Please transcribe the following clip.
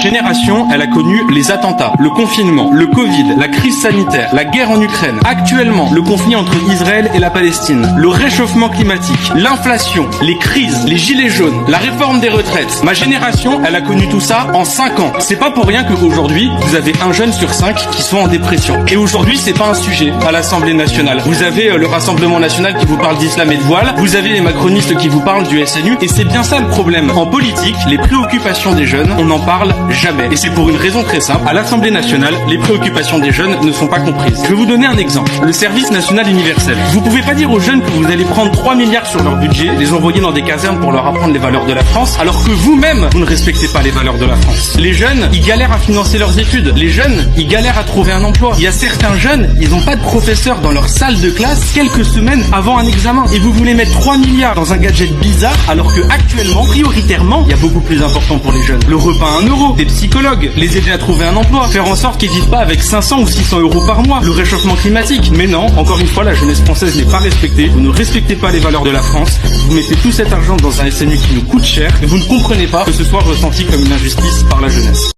génération, elle a connu les attentats, le confinement, le Covid, la crise sanitaire, la guerre en Ukraine. Actuellement, le conflit entre Israël et la Palestine, le réchauffement climatique, l'inflation, les crises, les gilets jaunes, la réforme des retraites. Ma génération, elle a connu tout ça en 5 ans. C'est pas pour rien qu'aujourd'hui, vous avez un jeune sur 5 qui sont en dépression. Et aujourd'hui, c'est pas un sujet à l'Assemblée nationale. Vous avez le Rassemblement national qui vous parle d'islam et de voile, vous avez les macronistes qui vous parlent du SNU, et c'est bien ça le problème. En politique, les préoccupations des jeunes, on n'en parle jamais. Et c'est pour une raison très simple. À l'Assemblée nationale, les préoccupations des jeunes ne sont pas comprises. Je vais vous donner un exemple. Le service national universel. Vous pouvez pas dire aux jeunes que vous allez prendre 3 milliards sur leur budget, les envoyer dans des casernes pour leur apprendre les valeurs de la France, alors que vous-même, vous ne respectez pas les valeurs de la France. Les jeunes, ils galèrent à financer leurs études. Les jeunes, ils galèrent à trouver un emploi. Il y a certains jeunes, ils n'ont pas de professeur dans leur salle de classe quelques semaines avant un examen. Et vous voulez mettre 3 milliards dans un gadget bizarre, alors que actuellement, prioritairement, il y a beaucoup plus important pour les jeunes. Le repas à 1 euro, des psychologues, les aider à trouver un emploi, faire en sorte qu'ils vivent pas avec 500 ou 600 euros par mois, le réchauffement climatique. Mais non, encore une fois, la jeunesse française n'est pas respectée. Vous ne respectez pas les valeurs de la France. Vous mettez tout cet argent dans un SNU qui nous coûte cher et vous ne comprenez pas que ce soit ressenti comme une injustice par la jeunesse.